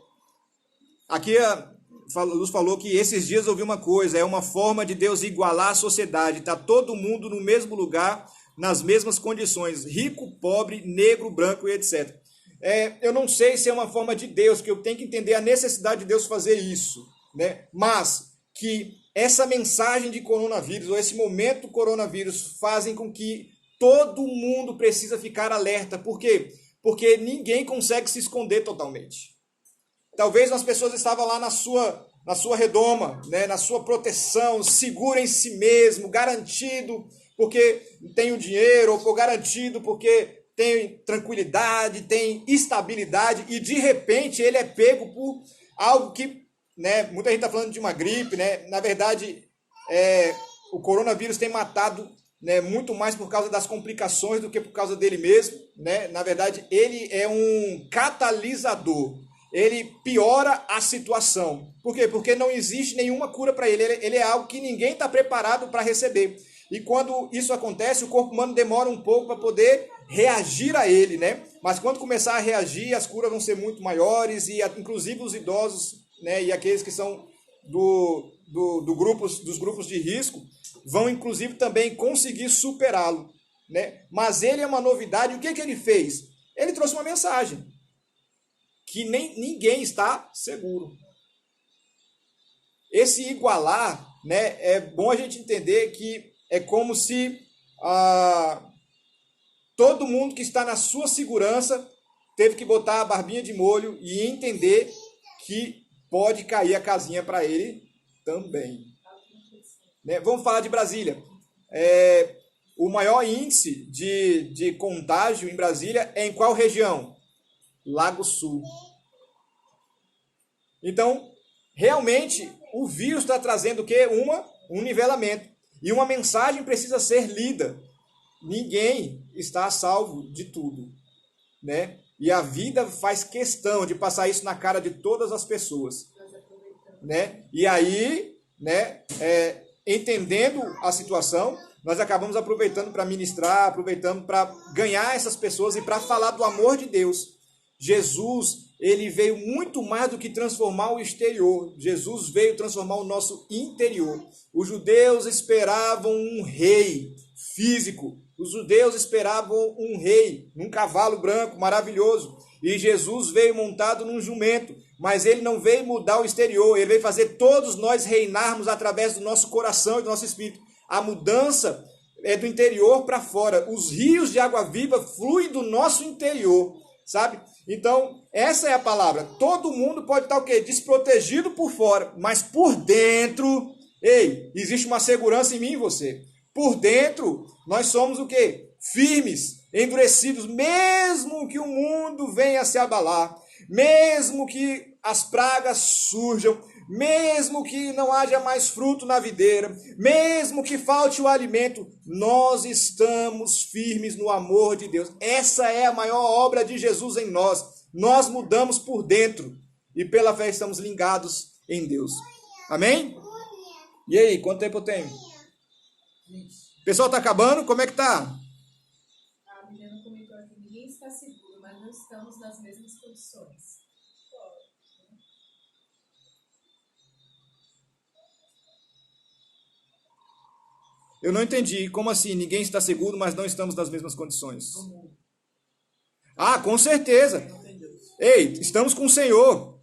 Aqui a Luz falou que esses dias eu vi uma coisa, é uma forma de Deus igualar a sociedade, está todo mundo no mesmo lugar, nas mesmas condições, rico, pobre, negro, branco e etc. Eu não sei se é uma forma de Deus, que eu tenho que entender a necessidade de Deus fazer isso, né? Mas que essa mensagem de coronavírus, ou esse momento coronavírus, fazem com que todo mundo precisa ficar alerta. Por quê? Porque ninguém consegue se esconder totalmente. Talvez as pessoas estavam lá na sua redoma, né, na sua proteção, seguro em si mesmo, garantido porque tem o dinheiro, ou garantido porque tem tranquilidade, tem estabilidade, e de repente ele é pego por algo que né, muita gente está falando de uma gripe, né? Na verdade, o coronavírus tem matado, né, muito mais por causa das complicações do que por causa dele mesmo, né? Na verdade, ele é um catalisador. Ele piora a situação. Por quê? Porque não existe nenhuma cura para ele. Ele é algo que ninguém está preparado para receber. E quando isso acontece, o corpo humano demora um pouco para poder reagir a ele, né? Mas quando começar a reagir, as curas vão ser muito maiores e inclusive os idosos, né, e aqueles que são dos grupos de risco vão inclusive também conseguir superá-lo, né? Mas ele é uma novidade. O que ele fez? Ele trouxe uma mensagem que ninguém está seguro. Esse igualar, né, é bom a gente entender que é como se todo mundo que está na sua segurança teve que botar a barbinha de molho e entender que pode cair a casinha para ele também. Né? Vamos falar de Brasília. O maior índice de contágio em Brasília é em qual região? Lago Sul. Então, realmente, o vírus está trazendo o quê? Um nivelamento. E uma mensagem precisa ser lida. Ninguém está a salvo de tudo, né? E a vida faz questão de passar isso na cara de todas as pessoas, né? E aí, né, entendendo a situação, nós acabamos aproveitando para ministrar, aproveitando para ganhar essas pessoas e para falar do amor de Deus. Jesus, ele veio muito mais do que transformar o exterior. Jesus veio transformar o nosso interior. Os judeus esperavam um rei físico. Os judeus esperavam um rei num cavalo branco maravilhoso. E Jesus veio montado num jumento. Mas ele não veio mudar o exterior. Ele veio fazer todos nós reinarmos através do nosso coração e do nosso espírito. A mudança é do interior para fora. Os rios de água viva fluem do nosso interior, sabe? Então, essa é a palavra. Todo mundo pode estar o quê? Desprotegido por fora, mas por dentro, existe uma segurança em mim e você. Por dentro, nós somos o quê? Firmes, endurecidos, mesmo que o mundo venha a se abalar, mesmo que as pragas surjam, mesmo que não haja mais fruto na videira, mesmo que falte o alimento, nós estamos firmes no amor de Deus. Essa é a maior obra de Jesus em nós. Nós mudamos por dentro e pela fé estamos ligados em Deus. Amém? E aí, quanto tempo eu tenho? O pessoal está acabando? Como é que tá? A Milena comentou aqui, ninguém está seguro, mas não estamos nas mesmas condições. Eu não entendi. Como assim? Ninguém está seguro, mas não estamos nas mesmas condições. Ah, com certeza. Estamos com o Senhor,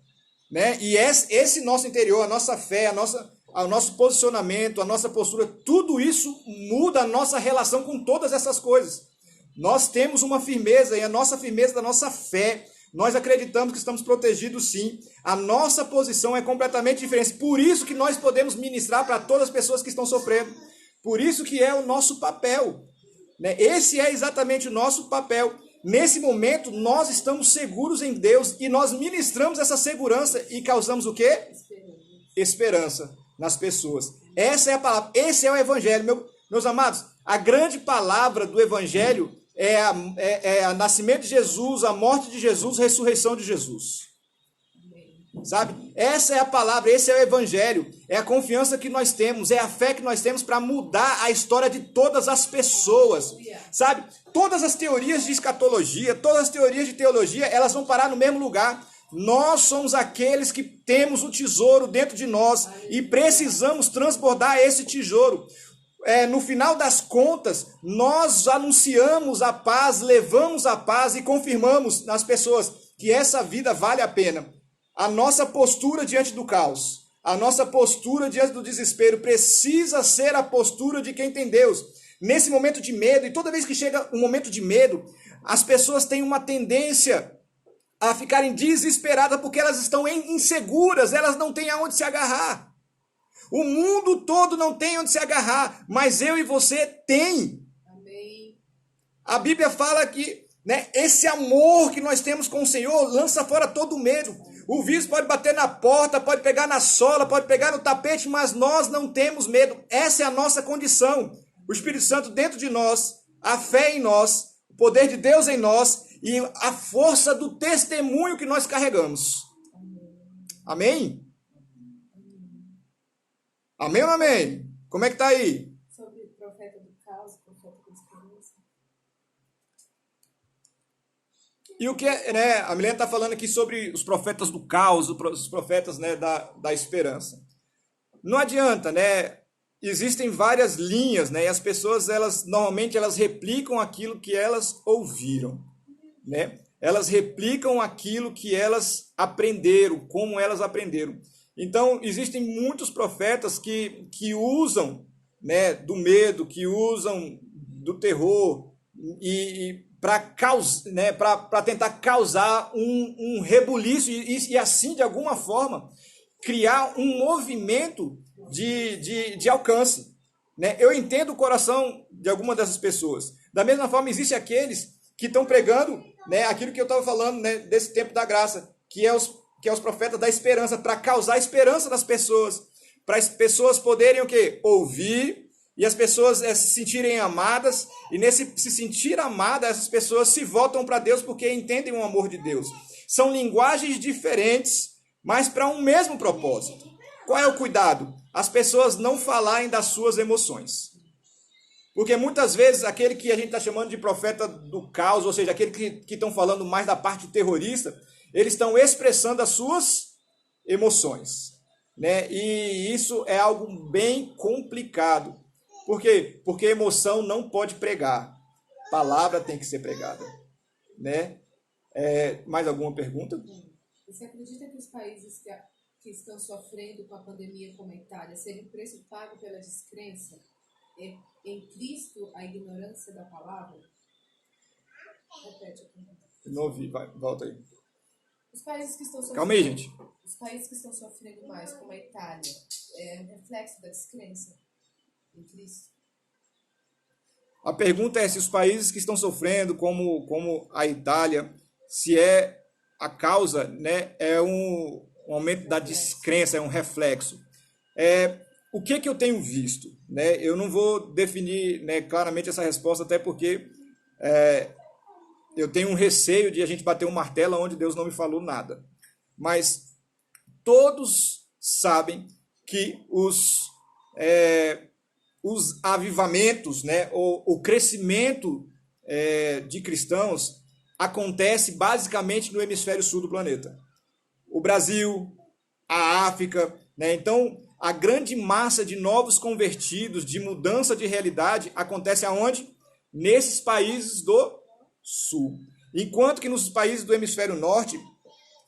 né? E esse nosso interior, a nossa fé, o nosso posicionamento, a nossa postura, tudo isso muda a nossa relação com todas essas coisas. Nós temos uma firmeza, e a nossa firmeza da nossa fé, nós acreditamos que estamos protegidos sim. A nossa posição é completamente diferente. Por isso que nós podemos ministrar para todas as pessoas que estão sofrendo. Por isso que é o nosso papel, né? Esse é exatamente o nosso papel. Nesse momento, nós estamos seguros em Deus e nós ministramos essa segurança e causamos o quê? Esperança nas pessoas. Essa é a palavra, esse é o evangelho. Meus amados, a grande palavra do evangelho é o nascimento de Jesus, a morte de Jesus, a ressurreição de Jesus. Sabe? Essa é a palavra, esse é o evangelho, é a confiança que nós temos, é a fé que nós temos para mudar a história de todas as pessoas, sabe? Todas as teorias de escatologia, todas as teorias de teologia, elas vão parar no mesmo lugar. Nós somos aqueles que temos o tesouro dentro de nós e precisamos transbordar esse tesouro. No final das contas, nós anunciamos a paz, levamos a paz e confirmamos nas pessoas que essa vida vale a pena. A nossa postura diante do caos, a nossa postura diante do desespero precisa ser a postura de quem tem Deus. Nesse momento de medo, e toda vez que chega um momento de medo, as pessoas têm uma tendência a ficarem desesperadas porque elas estão inseguras, elas não têm aonde se agarrar. O mundo todo não tem onde se agarrar, mas eu e você tem. Amém. A Bíblia fala que, né, esse amor que nós temos com o Senhor lança fora todo medo. O vírus pode bater na porta, pode pegar na sola, pode pegar no tapete, mas nós não temos medo. Essa é a nossa condição. O Espírito Santo dentro de nós, a fé em nós, o poder de Deus em nós e a força do testemunho que nós carregamos. Amém? Amém ou não amém? Como é que está aí? Sobre o profeta do caos, profeta da esperança. E o que é, né? A Milena está falando aqui sobre os profetas do caos, os profetas, né, da esperança. Não adianta, né? Existem várias linhas, né? E as pessoas, normalmente elas replicam aquilo que elas ouviram, né? Elas replicam aquilo que elas aprenderam, como elas aprenderam. Então, existem muitos profetas que usam, né, do medo, que usam do terror e para tentar causar um rebuliço e assim, de alguma forma, criar um movimento de alcance. Né? Eu entendo o coração de algumas dessas pessoas. Da mesma forma, existem aqueles que estão pregando, né, aquilo que eu estava falando, né, desse tempo da graça, que é os profetas da esperança, para causar esperança nas pessoas, para as pessoas poderem o quê? Ouvir, e as pessoas se sentirem amadas, e nesse se sentir amada, essas pessoas se voltam para Deus porque entendem o amor de Deus. São linguagens diferentes, mas para um mesmo propósito. Qual é o cuidado? As pessoas não falarem das suas emoções. Porque muitas vezes aquele que a gente está chamando de profeta do caos, ou seja, aquele que estão falando mais da parte terrorista, eles estão expressando as suas emoções. Né? E isso é algo bem complicado. Por quê? Porque emoção não pode pregar. Palavra tem que ser pregada. Né? Mais alguma pergunta? Você acredita que os países que estão sofrendo com a pandemia como a Itália seria o preço pago pela descrença? Em Cristo, a ignorância da palavra? Repete a pergunta. Não ouvi, volta aí. Os países que estão sofrendo, Calma aí, gente. Os países que estão sofrendo mais, como a Itália, é um reflexo da descrença em Cristo? A pergunta é se os países que estão sofrendo, como a Itália, se é a causa, né, é um aumento da descrença, é um reflexo. O que eu tenho visto? Né? Eu não vou definir, né, claramente essa resposta, até porque eu tenho um receio de a gente bater um martelo onde Deus não me falou nada. Mas todos sabem que os avivamentos, né, o crescimento de cristãos acontece basicamente no hemisfério sul do planeta. O Brasil, a África, né? Então, a grande massa de novos convertidos, de mudança de realidade, acontece aonde? Nesses países do sul. Enquanto que nos países do hemisfério norte,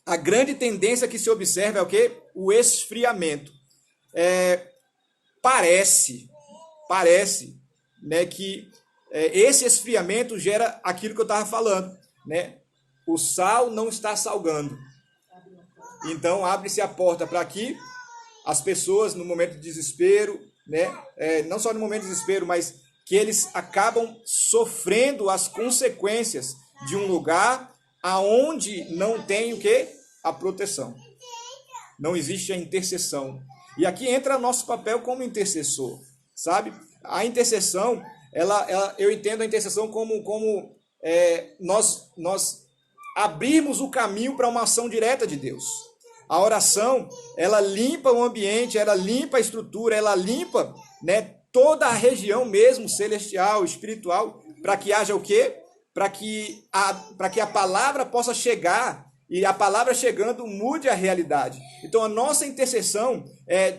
a grande tendência que se observa é o quê? O esfriamento. Parece, né, que esse esfriamento gera aquilo que eu estava falando. Né? O sal não está salgando. Então, abre-se a porta para que as pessoas, no momento de desespero, né, não só no momento de desespero, mas que eles acabam sofrendo as consequências de um lugar aonde não tem o quê? A proteção. Não existe a intercessão. E aqui entra nosso papel como intercessor, sabe? A intercessão, eu entendo a intercessão como nós abrirmos o caminho para uma ação direta de Deus. A oração, ela limpa o ambiente, ela limpa a estrutura, ela limpa, né, toda a região mesmo, celestial, espiritual, para que haja o quê? Para que a palavra possa chegar, e a palavra chegando mude a realidade. Então a nossa intercessão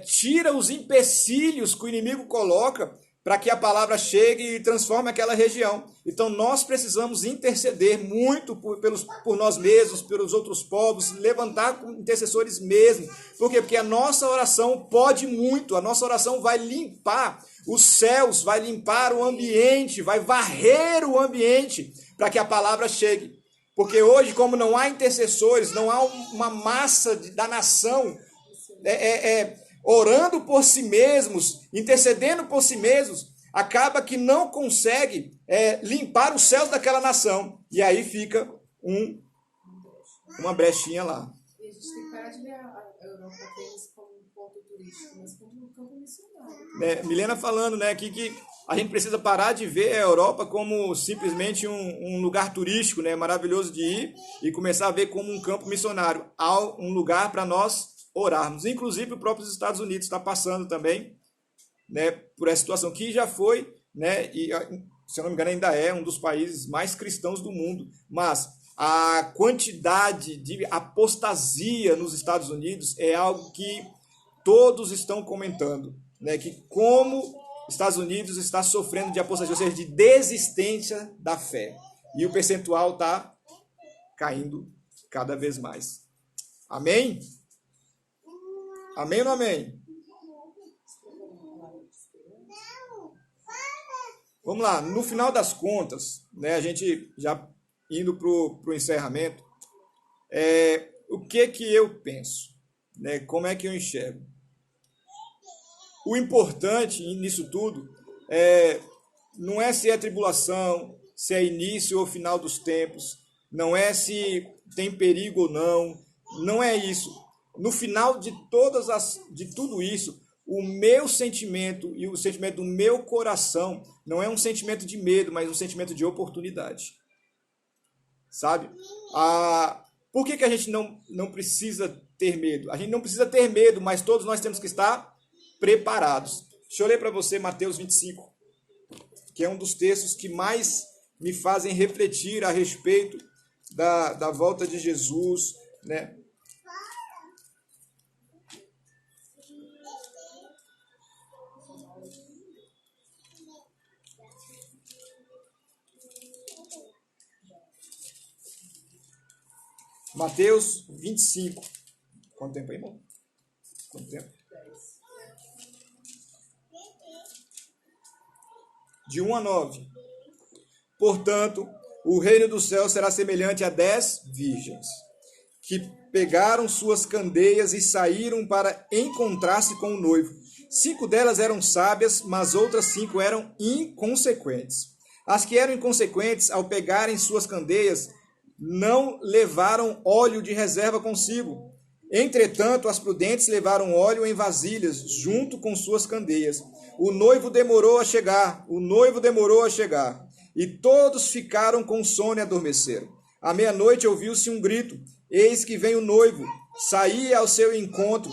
tira os empecilhos que o inimigo coloca para que a palavra chegue e transforme aquela região. Então nós precisamos interceder muito por nós mesmos, pelos outros povos, levantar intercessores mesmo. Por quê? Porque a nossa oração pode muito, a nossa oração vai limpar os céus, vai limpar o ambiente, vai varrer o ambiente para que a palavra chegue. Porque hoje, como não há intercessores, não há uma massa da nação orando por si mesmos, intercedendo por si mesmos, acaba que não consegue limpar os céus daquela nação. E aí fica uma brechinha lá. E a gente tem que parar de ver a Europa apenas como um ponto turístico, mas como um campo missionário. Milena falando, né, aqui que a gente precisa parar de ver a Europa como simplesmente um lugar turístico, né, maravilhoso de ir, e começar a ver como um campo missionário, um lugar para nós orarmos. Inclusive o próprio Estados Unidos está passando também, né, por essa situação que já foi, né, e se eu não me engano ainda é um dos países mais cristãos do mundo, mas a quantidade de apostasia nos Estados Unidos é algo que todos estão comentando, né, que como os Estados Unidos está sofrendo de apostasia, ou seja, de desistência da fé. E o percentual está caindo cada vez mais. Amém? Amém ou não amém? Vamos lá, no final das contas, né, a gente já indo para o encerramento, o que eu penso? Né, como é que eu enxergo? O importante nisso tudo não é se é tribulação, se é início ou final dos tempos, não é se tem perigo ou não é isso. No final de tudo isso, o meu sentimento e o sentimento do meu coração não é um sentimento de medo, mas um sentimento de oportunidade. Sabe? Por que a gente não precisa ter medo? A gente não precisa ter medo, mas todos nós temos que estar preparados. Deixa eu ler para você Mateus 25, que é um dos textos que mais me fazem refletir a respeito da volta de Jesus, né? Mateus 25. Quanto tempo aí, irmão? Quanto tempo? De 1 a 9. Portanto, o reino do céu será semelhante a 10 virgens, que pegaram suas candeias e saíram para encontrar-se com o noivo. 5 delas eram sábias, mas outras 5 eram inconsequentes. As que eram inconsequentes, ao pegarem suas candeias, não levaram óleo de reserva consigo. Entretanto, as prudentes levaram óleo em vasilhas, junto com suas candeias. O noivo demorou a chegar, e todos ficaram com sono e adormeceram. À meia-noite ouviu-se um grito: eis que vem o noivo, saía ao seu encontro.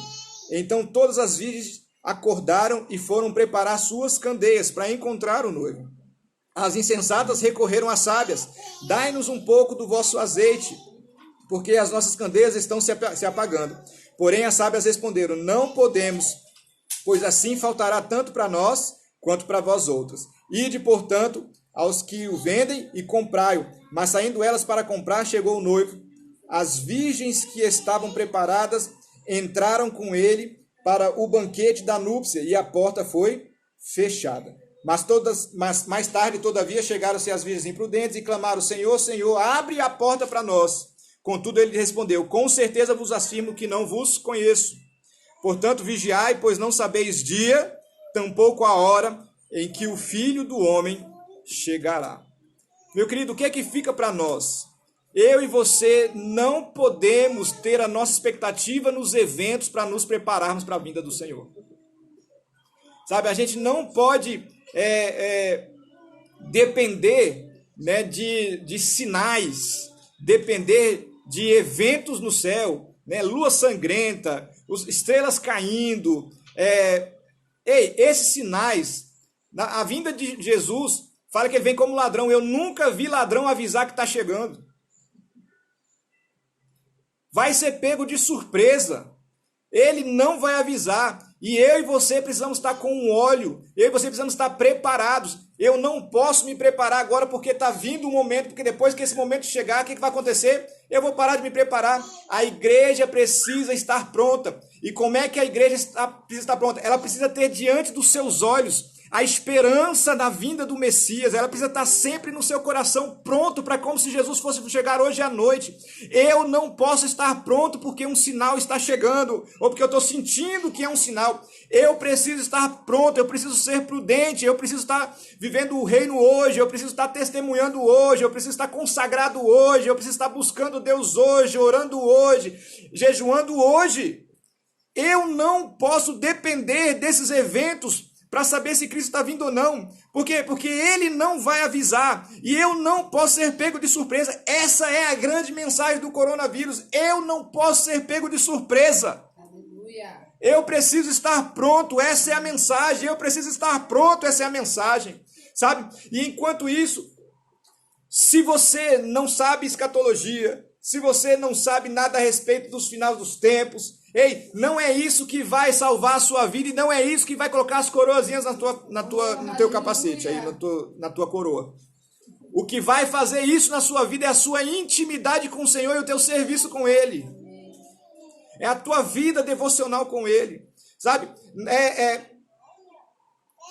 Então todas as virgens acordaram e foram preparar suas candeias para encontrar o noivo. As insensatas recorreram às sábias: dai-nos um pouco do vosso azeite, porque as nossas candeias estão se apagando. Porém as sábias responderam: não podemos, pois assim faltará tanto para nós quanto para vós outras. Ide, portanto, aos que o vendem e comprai-o. Mas saindo elas para comprar, chegou o noivo. As virgens que estavam preparadas entraram com ele para o banquete da núpcia, e a porta foi fechada. Mas mais tarde, todavia, chegaram-se as virgens imprudentes e clamaram: Senhor, Senhor, abre a porta para nós. Contudo, ele respondeu: com certeza vos afirmo que não vos conheço. Portanto, vigiai, pois não sabeis dia, tampouco a hora em que o Filho do Homem chegará. Meu querido, o que é que fica para nós? Eu e você não podemos ter a nossa expectativa nos eventos para nos prepararmos para a vinda do Senhor. Sabe, a gente não pode depender, né, de sinais, depender de eventos no céu, né, lua sangrenta, estrelas caindo. Esses sinais, a vinda de Jesus fala que ele vem como ladrão. Eu nunca vi ladrão avisar que está chegando. Vai ser pego de surpresa. Ele não vai avisar. E eu e você precisamos estar com um óleo. Eu e você precisamos estar preparados. Eu não posso me preparar agora porque está vindo um momento, porque depois que esse momento chegar, o que vai acontecer? Eu vou parar de me preparar. A igreja precisa estar pronta. E como é que a igreja precisa estar pronta? Ela precisa ter diante dos seus olhos a esperança da vinda do Messias, ela precisa estar sempre no seu coração pronto para como se Jesus fosse chegar hoje à noite. Eu não posso estar pronto porque um sinal está chegando, ou porque eu estou sentindo que é um sinal. Eu preciso estar pronto, eu preciso ser prudente, eu preciso estar vivendo o reino hoje, eu preciso estar testemunhando hoje, eu preciso estar consagrado hoje, eu preciso estar buscando Deus hoje, orando hoje, jejuando hoje. Eu não posso depender desses eventos para saber se Cristo está vindo ou não. Por quê? Porque Ele não vai avisar. E eu não posso ser pego de surpresa. Essa é a grande mensagem do coronavírus. Eu não posso ser pego de surpresa. Aleluia. Eu preciso estar pronto. Essa é a mensagem. Eu preciso estar pronto. Essa é a mensagem. Sabe? E enquanto isso, se você não sabe escatologia, se você não sabe nada a respeito dos finais dos tempos, ei, não é isso que vai salvar a sua vida e não é isso que vai colocar as coroazinhas no teu capacete, aí, na tua coroa. O que vai fazer isso na sua vida é a sua intimidade com o Senhor e o teu serviço com Ele. É a tua vida devocional com Ele. Sabe?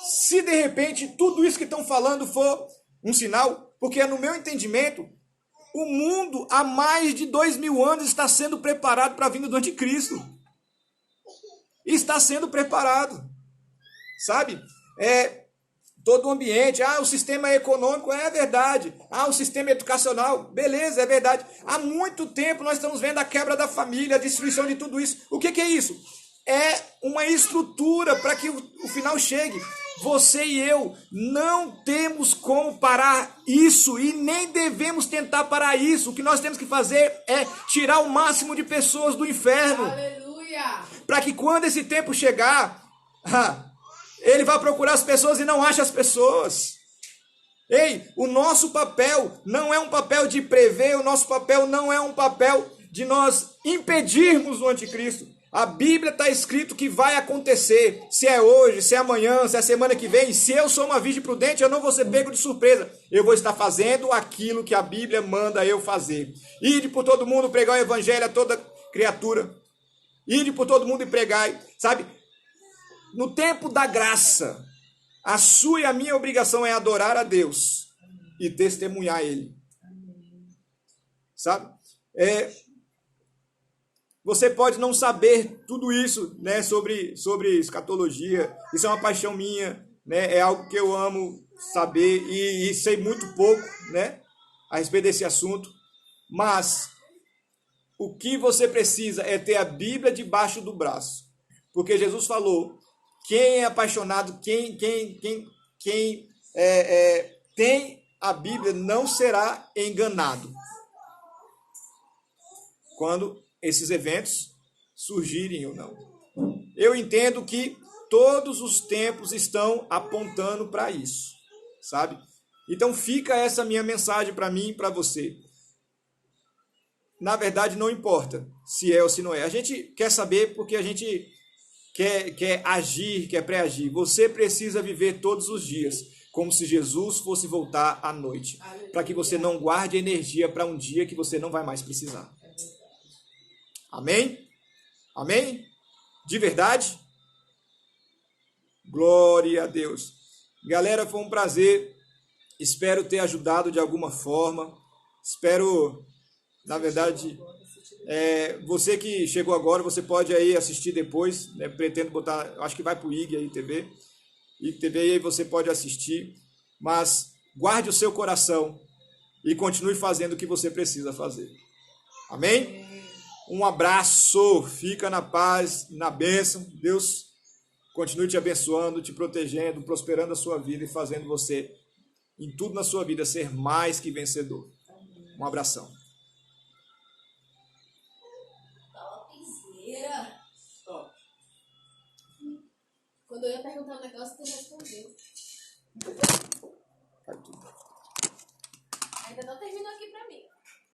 Se de repente tudo isso que estão falando for um sinal, porque no meu entendimento, o mundo há mais de 2000 anos está sendo preparado para a vinda do anticristo. Está sendo preparado. Sabe? Todo o ambiente, o sistema econômico, é verdade. O sistema educacional, beleza, é verdade. Há muito tempo nós estamos vendo a quebra da família, a destruição de tudo isso. O que é isso? É uma estrutura para que o final chegue. Você e eu não temos como parar isso e nem devemos tentar parar isso. O que nós temos que fazer é tirar o máximo de pessoas do inferno. Aleluia. Para que quando esse tempo chegar, ele vai procurar as pessoas e não acha as pessoas. Ei, o nosso papel não é um papel de prever, o nosso papel não é um papel de nós impedirmos o anticristo. A Bíblia está escrito que vai acontecer, se é hoje, se é amanhã, se é semana que vem. Se eu sou uma virgem prudente, eu não vou ser pego de surpresa. Eu vou estar fazendo aquilo que a Bíblia manda eu fazer. Ide por todo mundo pregar o evangelho a toda criatura. Ide por todo mundo e pregai, sabe? No tempo da graça, a sua e a minha obrigação é adorar a Deus e testemunhar Ele. Sabe? Você pode não saber tudo isso, né, sobre escatologia. Isso é uma paixão minha, né? É algo que eu amo saber e sei muito pouco, né, a respeito desse assunto. Mas o que você precisa é ter a Bíblia debaixo do braço. Porque Jesus falou, quem é apaixonado, quem tem a Bíblia não será enganado. Quando esses eventos surgirem ou não. Eu entendo que todos os tempos estão apontando para isso, sabe? Então fica essa minha mensagem para mim e para você. Na verdade, não importa se é ou se não é. A gente quer saber porque a gente quer agir, quer pré-agir. Você precisa viver todos os dias como se Jesus fosse voltar à noite, para que você não guarde energia para um dia que você não vai mais precisar. Amém? Amém? De verdade? Glória a Deus. Galera, foi um prazer. Espero ter ajudado de alguma forma. Espero, na verdade, você que chegou agora, você pode aí assistir depois, né? Pretendo botar, acho que vai para o IG aí, TV. IG TV aí você pode assistir. Mas guarde o seu coração e continue fazendo o que você precisa fazer. Amém? Um abraço, fica na paz, na bênção. Deus continue te abençoando, te protegendo, prosperando a sua vida e fazendo você, em tudo na sua vida, ser mais que vencedor. Um abração. Topzera. Top. Quando eu ia perguntar um negócio, tu respondeu. Ainda não terminou aqui pra mim.